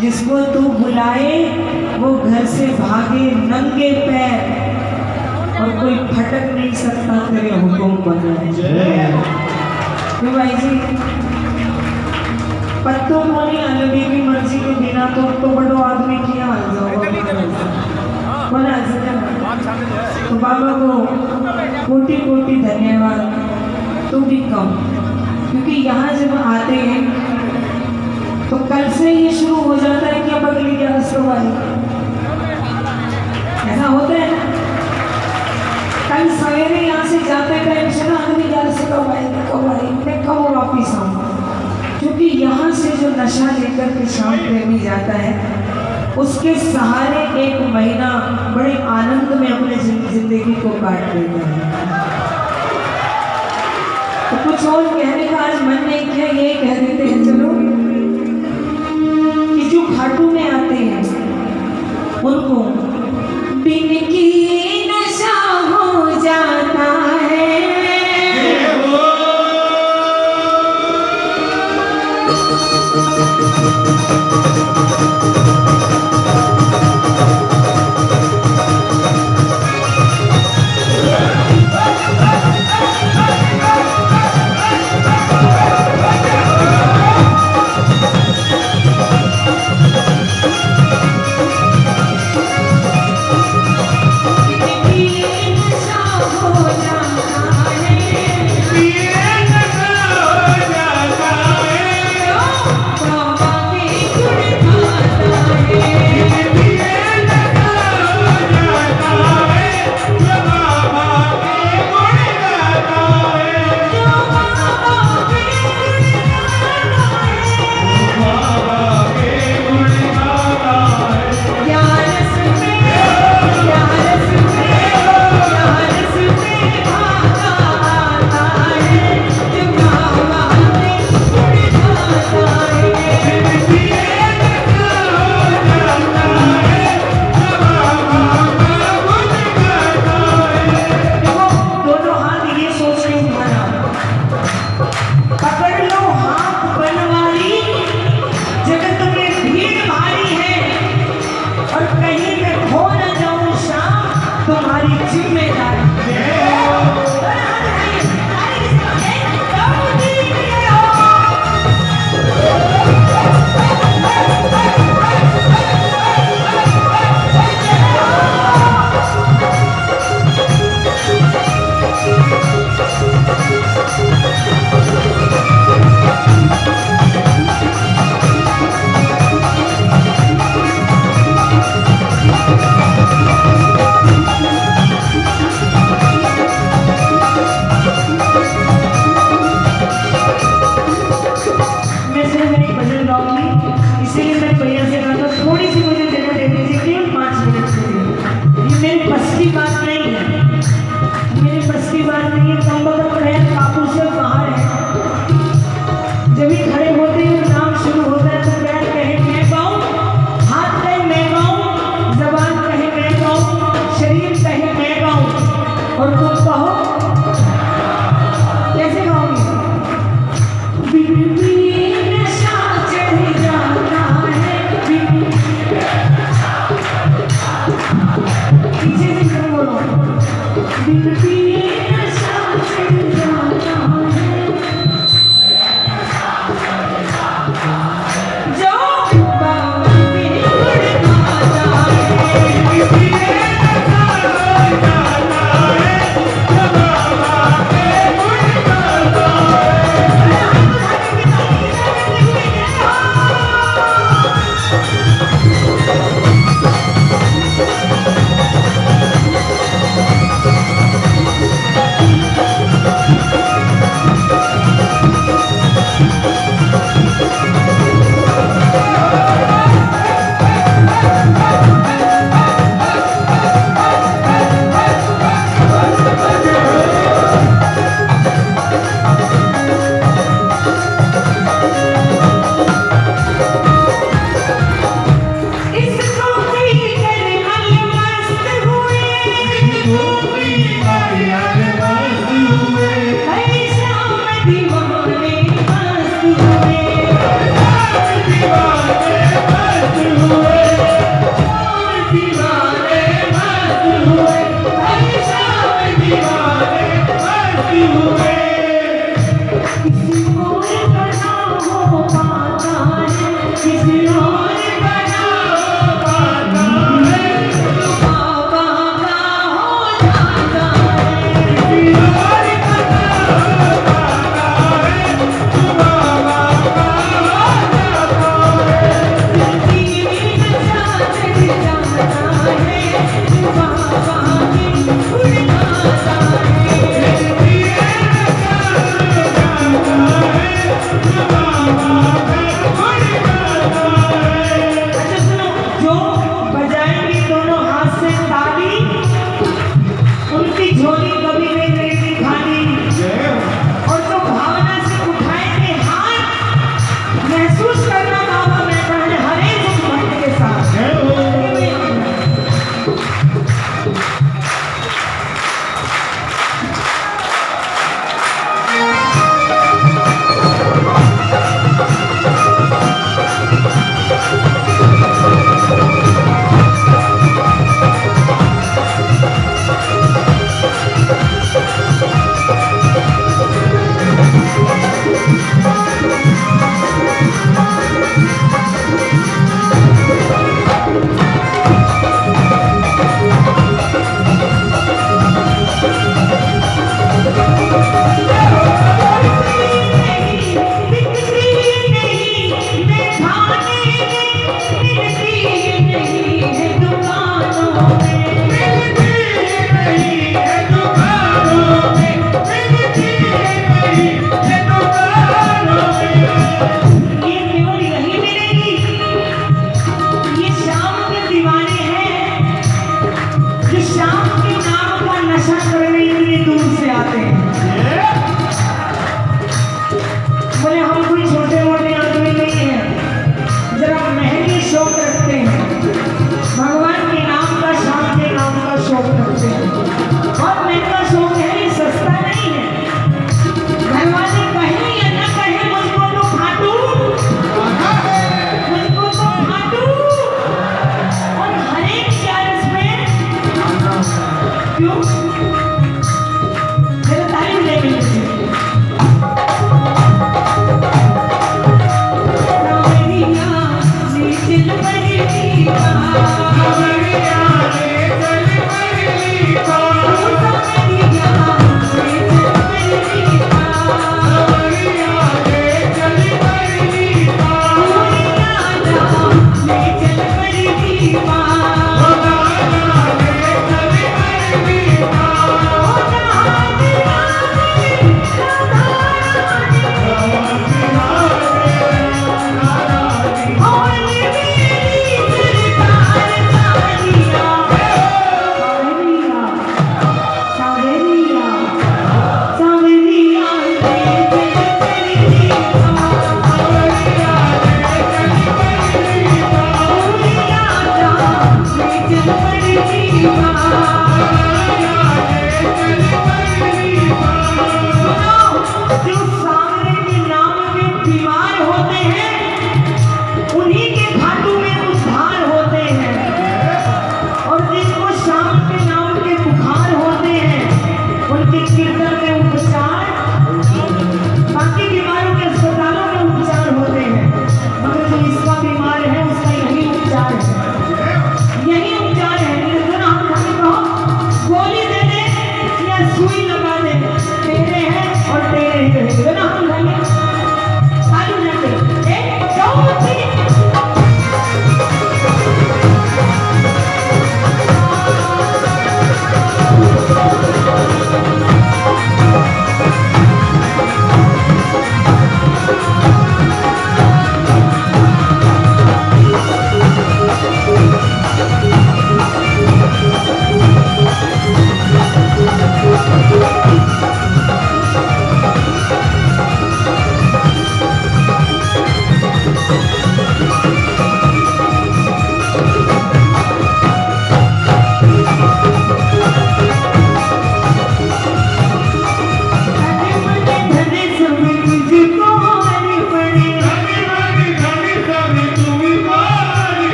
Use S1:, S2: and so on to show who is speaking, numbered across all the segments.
S1: जिसको तू बुलाए वो घर से भागे नंगे पैर, और कोई फटक नहीं सकता तेरे हुक्म बगैर। क्यों भाई जी? पत्तों को नहीं अलवी की मर्जी के बिना तो बड़ो आदमी किया हाल जाओ तो बाबा को कोटि कोटि धन्यवाद। तू भी कम, क्योंकि यहाँ जब आते हैं तो कल से ही शुरू हो जाता है कि अब अगली 1100 वाली, ऐसा होता है ना। कल सवेरे यहाँ से जाते टाइम से ना अगली 1100 कब आएगी मैं कब वापिस आऊँगा, क्योंकि यहाँ से जो नशा लेकर के शाम प्रेमी जाता है उसके सहारे एक महीना बड़े आनंद में अपने जिंदगी को काट लेता है। तो कुछ और कहने का आज मन नहीं किया, ये कह देते हैं चलो कि जो घाटों में आते हैं उनको बिन की नशा हो जाता है।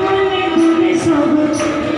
S1: मन धुन सब